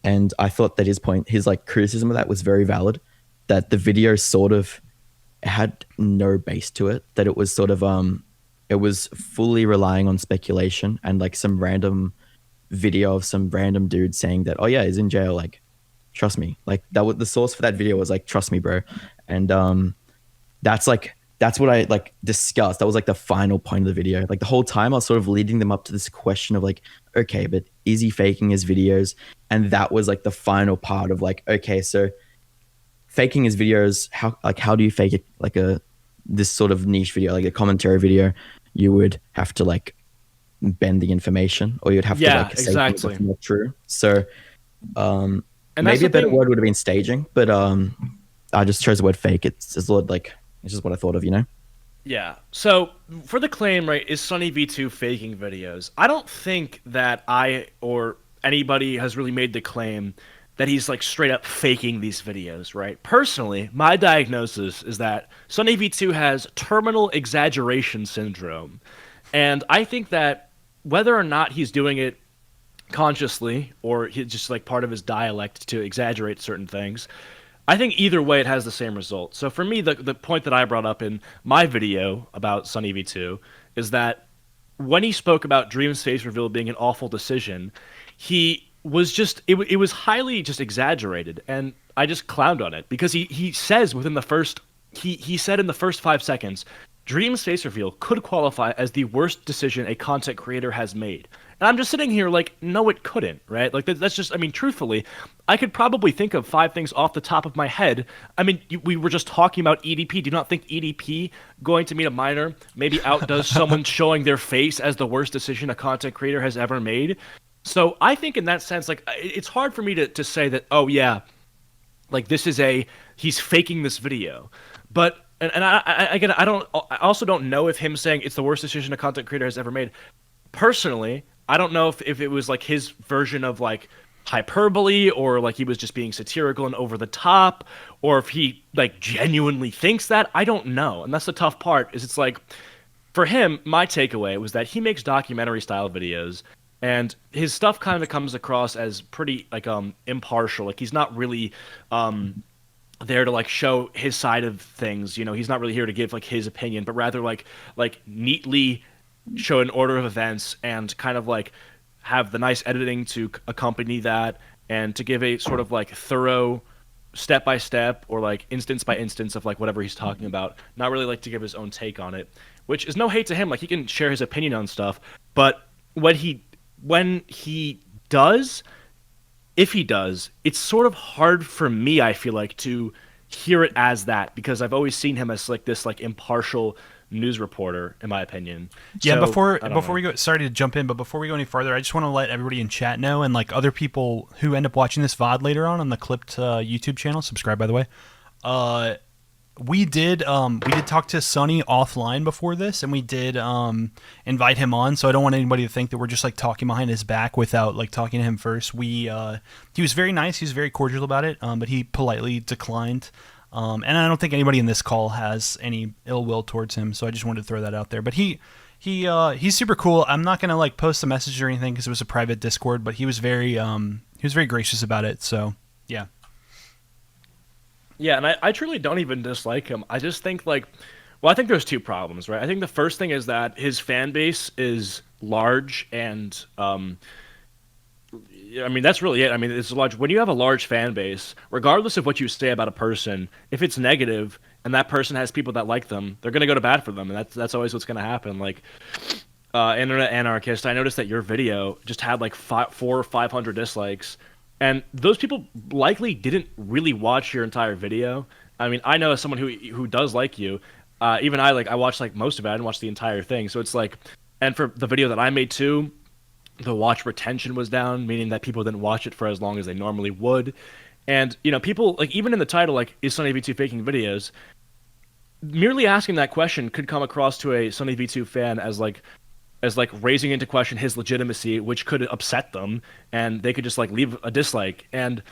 And I thought that his point, his like criticism of that was very valid. That the video sort of had no base to it. That it was sort of it was fully relying on speculation and like some random video of some random dude saying that, oh yeah, he's in jail. Like, trust me. Like that was the source for that video was like, trust me, bro. And that's what I like discussed. That was like the final point of the video. Like the whole time I was sort of leading them up to this question of like, okay, but is he faking his videos? And that was like the final part of like, okay, so faking his videos, how do you fake it like a this sort of niche video, like a commentary video? You would have to like bend the information or you'd have to Yeah, like say things exactly. that's not true. So And that's maybe the a better thing. word would have been staging, but I just chose the word fake. It's like it's just what I thought of, you know? Yeah. So for the claim, right, is Sunny V2 faking videos? I don't think that I or anybody has really made the claim that he's like straight up faking these videos, right? Personally, my diagnosis is that Sunny V2 has terminal exaggeration syndrome. And I think that whether or not he's doing it consciously or he's just like part of his dialect to exaggerate certain things, I think either way it has the same result. So for me, the point that I brought up in my video about Sunny V2 is that when he spoke about Dream's face reveal being an awful decision, he was just it was highly just exaggerated, and I just clowned on it because he says within the first he said in the first 5 seconds, Dream's face reveal could qualify as the worst decision a content creator has made. And I'm just sitting here like, no, it couldn't, right? Like that's just, I mean, truthfully, I could probably think of 5 things off the top of my head. I mean, we were just talking about EDP. Do you not think EDP going to meet a minor maybe outdoes someone showing their face as the worst decision a content creator has ever made? So I think in that sense, like it's hard for me to say that, oh yeah, like this is he's faking this video, but and again I also don't know if him saying it's the worst decision a content creator has ever made. Personally, I don't know if it was like his version of like hyperbole or like he was just being satirical and over the top or if he like genuinely thinks that. I don't know. And that's the tough part is it's like for him, my takeaway was that he makes documentary style videos and his stuff kind of comes across as pretty like impartial. Like he's not really there to like show his side of things. You know, he's not really here to give like his opinion, but rather like neatly show an order of events and kind of like have the nice editing to accompany that and to give a sort of like thorough step by step or like instance by instance of like whatever he's talking about, not really like to give his own take on it, which is no hate to him. Like he can share his opinion on stuff, but when he does, if he does, it's sort of hard for me, I feel like, to hear it as that because I've always seen him as like this like impartial news reporter, in my opinion. Yeah, So, before I don't know. we go, sorry to jump in, but before we go any further, I just want to let everybody in chat know, and like other people who end up watching this VOD later on the Clipped YouTube channel, subscribe by the way. Uh, we did talk to Sunny offline before this, and we did invite him on. So I don't want anybody to think that we're just like talking behind his back without like talking to him first. He was very nice, he was very cordial about it, but he politely declined. And I don't think anybody in this call has any ill will towards him, so I just wanted to throw that out there. But he's super cool. I'm not gonna like post a message or anything because it was a private Discord, but he was very gracious about it. So yeah. Yeah, and I truly don't even dislike him. I just think like, well, I think there's two problems, right? I think the first thing is that his fan base is large, and I mean that's really it. I mean it's large. When you have a large fan base, regardless of what you say about a person, if it's negative and that person has people that like them, they're gonna go to bat for them, and that's always what's gonna happen. Like Internet Anarchist, I noticed that your video just had like 500 dislikes, and those people likely didn't really watch your entire video. I mean, I know as someone who does like you, even I watched like most of it. I didn't watch the entire thing, so it's like, and for the video that I made too, the watch retention was down, meaning that people didn't watch it for as long as they normally would. And people like even in the title, like is SunnyV2 faking videos? Merely asking that question could come across to a SunnyV2 fan as like raising into question his legitimacy, which could upset them, and they could just like leave a dislike. And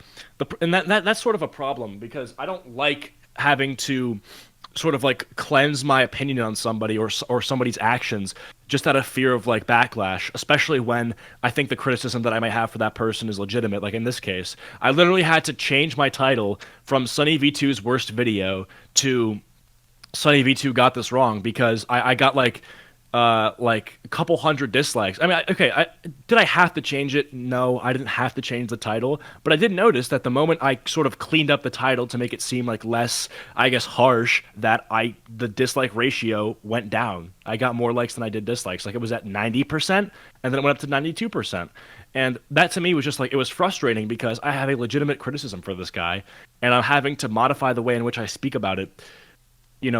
that's sort of a problem because I don't like having to sort of like cleanse my opinion on somebody or somebody's actions just out of fear of like backlash, especially when I think the criticism that I might have for that person is legitimate. Like in this case, I literally had to change my title from Sunny V2's worst video to Sunny V2 got this wrong because I got like a couple hundred dislikes. I mean, did I have to change it? No, I didn't have to change the title, but I did notice that the moment I sort of cleaned up the title to make it seem like less, I guess, harsh, that the dislike ratio went down. I got more likes than I did dislikes. Like it was at 90%, and then it went up to 92%. And that to me was just like, it was frustrating because I have a legitimate criticism for this guy, and I'm having to modify the way in which I speak about it,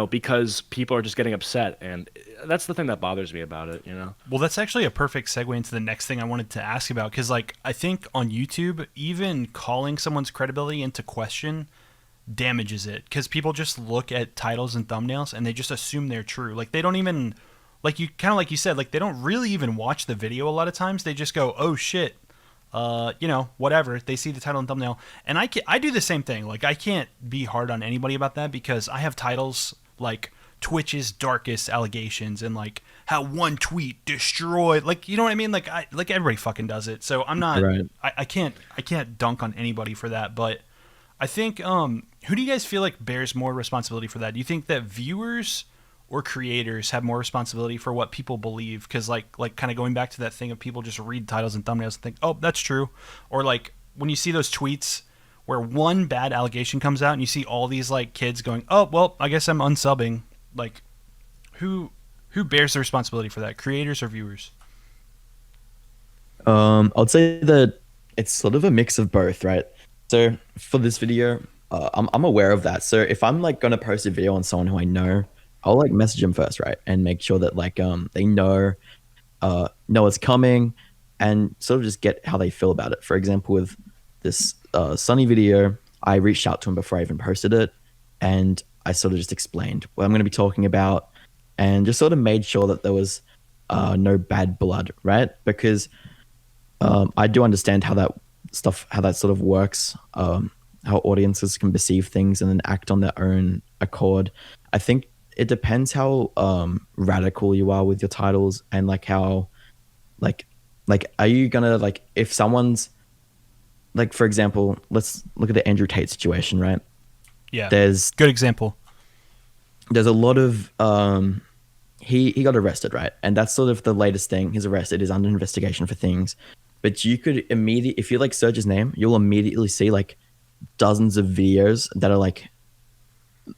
because people are just getting upset. And that's the thing that bothers me about it. Well, that's actually a perfect segue into the next thing I wanted to ask about, because like I think on YouTube, even calling someone's credibility into question damages it, because people just look at titles and thumbnails and they just assume they're true. Like they don't even, like you kind of like you said, like they don't really even watch the video a lot of times. They just go, oh shit, whatever. They see the title and thumbnail, and I do the same thing. Like I can't be hard on anybody about that because I have titles like Twitch's darkest allegations and like how one tweet destroyed, like you know what I mean. Like like everybody fucking does it. So I'm not. Right. I can't dunk on anybody for that. But I think who do you guys feel like bears more responsibility for that? Do you think that viewers or creators have more responsibility for what people believe? Because like kind of going back to that thing of people just read titles and thumbnails and think, oh, that's true. Or like when you see those tweets where one bad allegation comes out and you see all these like kids going, oh, well, I guess I'm unsubbing. Like who bears the responsibility for that, creators or viewers? I'd say that it's sort of a mix of both, right? So for this video, I'm aware of that. So if I'm like gonna post a video on someone who I know, I'll like message them first, right, and make sure that like they know it's coming, and sort of just get how they feel about it. For example, with this Sunny video, I reached out to him before I even posted it, and I sort of just explained what I'm going to be talking about, and just sort of made sure that there was no bad blood, right? Because I do understand how that sort of works, how audiences can perceive things and then act on their own accord. I think it depends how radical you are with your titles, and like how like are you gonna, like, if someone's like, for example, let's look at the Andrew Tate situation, right? Yeah, There's good example. a lot of he got arrested, right? And that's sort of the latest thing. He's arrested, he's under investigation for things. But you could immediately, if you like search his name, you'll immediately see like dozens of videos that are like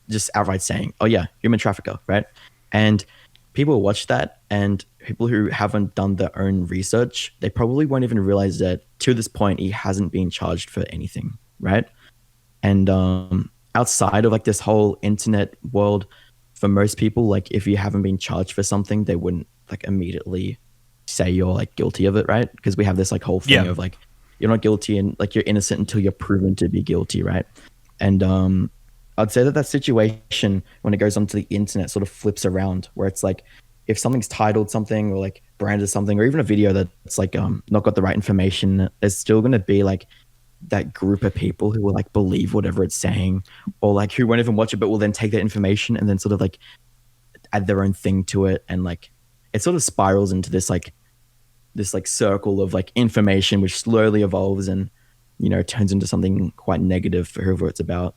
just outright saying, "Oh yeah, human trafficker," right? And people watch that, and people who haven't done their own research, they probably won't even realize that to this point he hasn't been charged for anything, right? And outside of like this whole internet world, for most people, like if you haven't been charged for something, they wouldn't like immediately say you're like guilty of it, right? Because we have this like whole thing Yeah. of like you're not guilty and like you're innocent until you're proven to be guilty, right? And I'd say that that situation when it goes onto the internet sort of flips around, where it's like if something's titled something or like branded something, or even a video that's like not got the right information, there's still going to be like that group of people who will like believe whatever it's saying, or like who won't even watch it but will then take that information and then sort of like add their own thing to it, and like it sort of spirals into this like circle of like information which slowly evolves and turns into something quite negative for whoever it's about.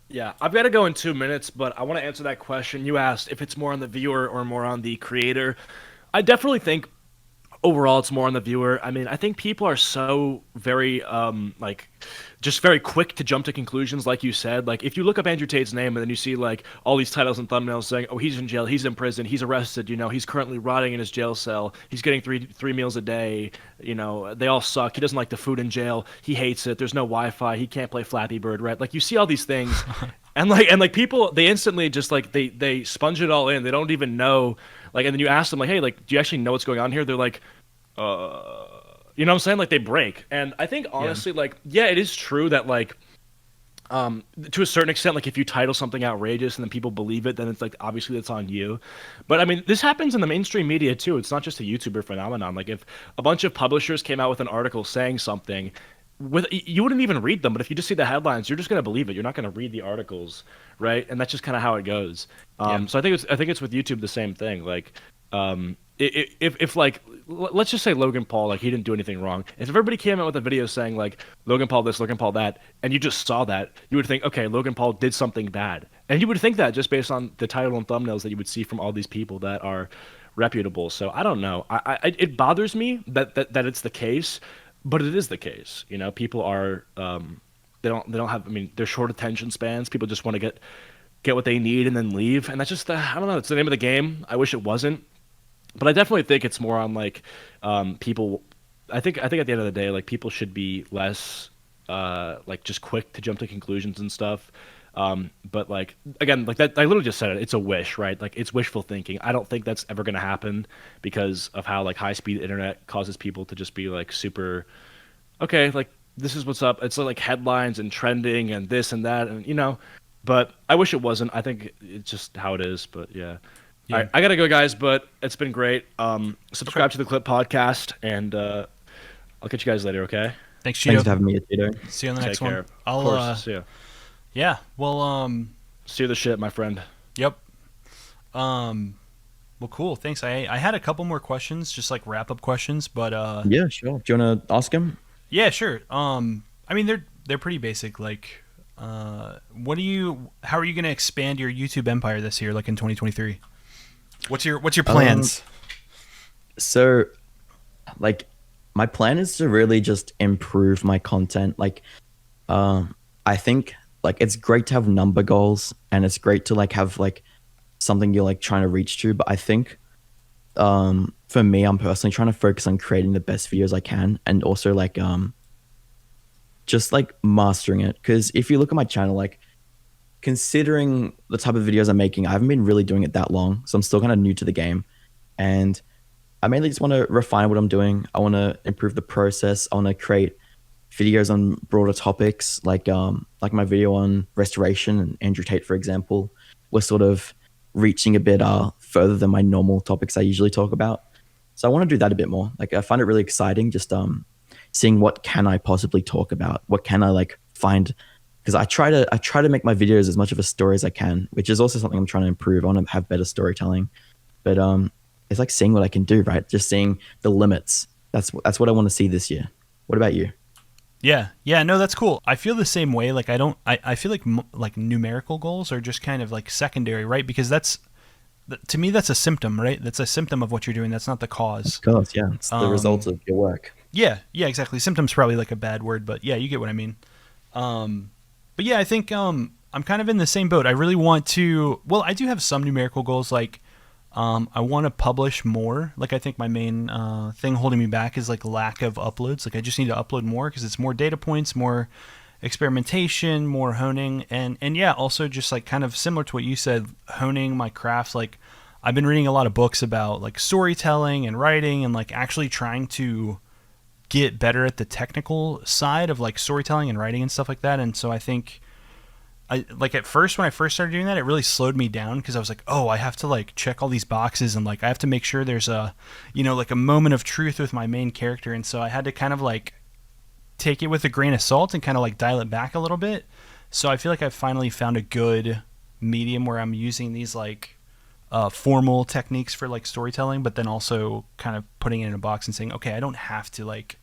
Yeah, I've got to go in 2 minutes, but I want to answer that question. You asked if it's more on the viewer or more on the creator. I definitely think overall it's more on the viewer. I mean, I think people are so very like just very quick to jump to conclusions, like you said. Like if you look up Andrew Tate's name and then you see like all these titles and thumbnails saying, oh, he's in jail, he's in prison, he's arrested, he's currently rotting in his jail cell, he's getting three meals a day, they all suck, he doesn't like the food in jail, he hates it, there's no Wi-Fi, he can't play Flappy Bird, right? Like you see all these things and people, they instantly just like they sponge it all in. They don't even know, like, and then you ask them like, hey, like, do you actually know what's going on here? They're like, you know what I'm saying? Like they break. And I think honestly, like, yeah, it is true that like, to a certain extent, like if you title something outrageous and then people believe it, then it's like, obviously that's on you. But I mean, this happens in the mainstream media too. It's not just a YouTuber phenomenon. Like if a bunch of publishers came out with an article saying something, you wouldn't even read them, but if you just see the headlines, you're just going to believe it. You're not going to read the articles, right? And that's just kind of how it goes. So I think it's with YouTube the same thing. Like, if like let's just say Logan Paul, like he didn't do anything wrong. If everybody came out with a video saying like Logan Paul this, Logan Paul that, and you just saw that, you would think, okay, Logan Paul did something bad, and you would think that just based on the title and thumbnails that you would see from all these people that are reputable. So I don't know. It bothers me that it's the case. But it is the case, people are they don't have, I mean, they're short attention spans. People just want to get what they need and then leave. And that's just I don't know, it's the name of the game. I wish it wasn't. But I definitely think it's more on like people. I think at the end of the day, like people should be less like just quick to jump to conclusions and stuff. But like again, like that, I literally just said it. It's a wish, right? Like it's wishful thinking. I don't think that's ever going to happen because of how like high speed internet causes people to just be like super, okay, like this is what's up. It's like headlines and trending and this and that and. But I wish it wasn't. I think it's just how it is. But yeah. Yeah. All right, I gotta go, guys. But it's been great. Subscribe to the Clip Podcast, and I'll catch you guys later. Okay. Thanks, Thanks Cheeto. for having me, Tito. See you on the Take next care. one. Of course. See ya. Yeah. Well, See you the shit, my friend. yep. Well, cool. Thanks. I had a couple more questions, just like wrap up questions, but Yeah, sure. Do you want to ask him? yeah, sure. I mean, they're pretty basic. Like, how are you going to expand your YouTube empire this year, like in 2023? What's your plans? So, like, my plan is to really just improve my content. Like, I think like it's great to have number goals and it's great to like have like something you're like trying to reach to. But I think, for me, I'm personally trying to focus on creating the best videos I can, and also like, just like mastering it. Because if you look at my channel, like, considering the type of videos I'm making, I haven't been really doing it that long, so I'm still kind of new to the game, and I mainly just want to refine what I'm doing. I want to improve the process. I want to create videos on broader topics, like my video on restoration and Andrew Tate, for example, was sort of reaching a bit further than my normal topics I usually talk about. So I want to do that a bit more. Like I find it really exciting, just seeing what can I possibly talk about, what can I like find. Because I try to make my videos as much of a story as I can, which is also something I'm trying to improve. I want to have better storytelling, but it's like seeing what I can do, right? Just seeing the limits. That's what I want to see this year. What about you? Yeah, no, that's cool. I feel the same way. Like I feel like numerical goals are just kind of like secondary, right? Because to me that's a symptom, right? That's a symptom of what you're doing. That's not the cause. Of course, yeah, it's the result of your work. Yeah, exactly. Symptom's probably like a bad word, but yeah, you get what I mean. But yeah, I think I'm kind of in the same boat. I really want to. Well, I do have some numerical goals. Like, I want to publish more. Like, I think my main thing holding me back is like lack of uploads. Like, I just need to upload more because it's more data points, more experimentation, more honing, and yeah, also just like kind of similar to what you said, honing my craft. Like, I've been reading a lot of books about like storytelling and writing, and like actually trying to get better at the technical side of like storytelling and writing and stuff like that. And so I think I like at first when I first started doing that, it really slowed me down because I was like, oh, I have to like check all these boxes and like I have to make sure there's a, like a moment of truth with my main character. And so I had to kind of like take it with a grain of salt and kind of like dial it back a little bit. So I feel like I've finally found a good medium where I'm using these like formal techniques for like storytelling, but then also kind of putting it in a box and saying, okay, I don't have to like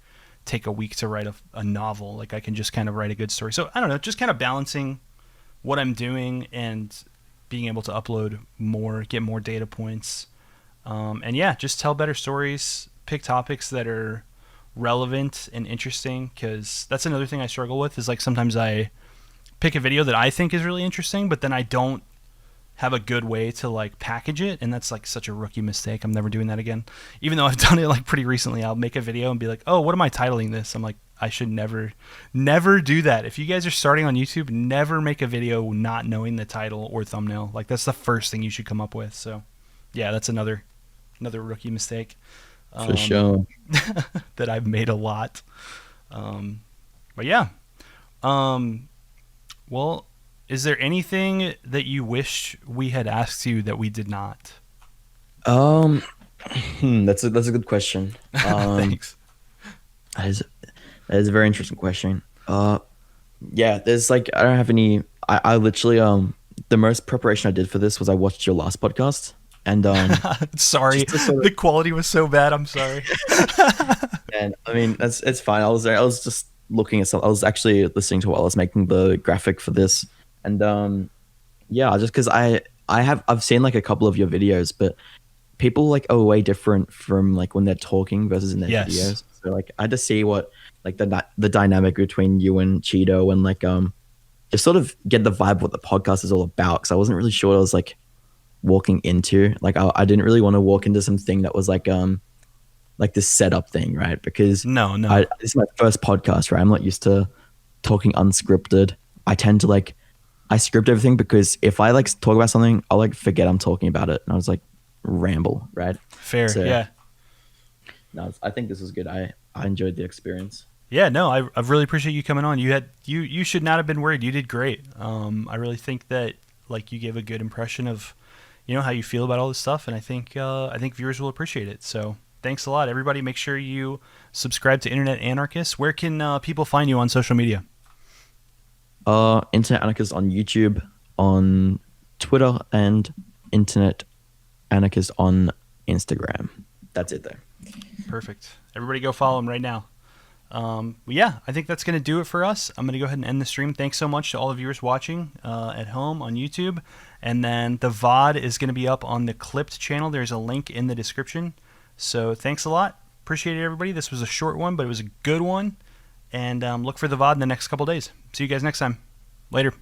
take a week to write a novel. Like I can just kind of write a good story. So I don't know, just kind of balancing what I'm doing and being able to upload more, get more data points. And yeah, just tell better stories, pick topics that are relevant and interesting, because that's another thing I struggle with is like sometimes I pick a video that I think is really interesting, but then I don't have a good way to like package it, and that's like such a rookie mistake. I'm never doing that again. Even though I've done it like pretty recently, I'll make a video and be like, oh, what am I titling this? I'm like, I should never do that. If you guys are starting on YouTube, never make a video not knowing the title or thumbnail. Like that's the first thing you should come up with. So yeah, that's another rookie mistake. For sure. That I've made a lot. But yeah. Well, is there anything that you wish we had asked you that we did not? That's a good question. Thanks. That is a very interesting question. Yeah, there's like I don't have any. I literally the most preparation I did for this was I watched your last podcast, and sorry, the quality was so bad. I'm sorry. And I mean it's fine. I was just looking at some. I was actually listening to while I was making the graphic for this, and yeah, just because I've seen like a couple of your videos, but people like are way different from like when they're talking versus in their videos. So like I had to see what like the dynamic between you and Cheeto, and like just sort of get the vibe of what the podcast is all about, because I wasn't really sure what I was like walking into. Like I didn't really want to walk into something that was like this setup thing, right? Because no, this is my first podcast, right? I'm not used to talking unscripted. I tend to like I script everything because if I like talk about something, I'll like forget I'm talking about it, and I was like ramble, right? Fair, So, yeah. No, I think this was good. I enjoyed the experience. Yeah, no, I really appreciate you coming on. You should not have been worried. You did great. I really think that like you gave a good impression of, how you feel about all this stuff, and I think viewers will appreciate it. So thanks a lot, everybody. Make sure you subscribe to Internet Anarchist. Where can people find you on social media? Internet Anarchist on YouTube, on Twitter, and Internet Anarchist on Instagram. That's it there. Perfect. Everybody go follow him right now. Yeah, I think that's going to do it for us. I'm going to go ahead and end the stream. Thanks so much to all the viewers watching at home on YouTube. And then the VOD is going to be up on the Clipped channel. There's a link in the description. So thanks a lot. Appreciate it, everybody. This was a short one, but it was a good one. And look for the VOD in the next couple days. See you guys next time. Later.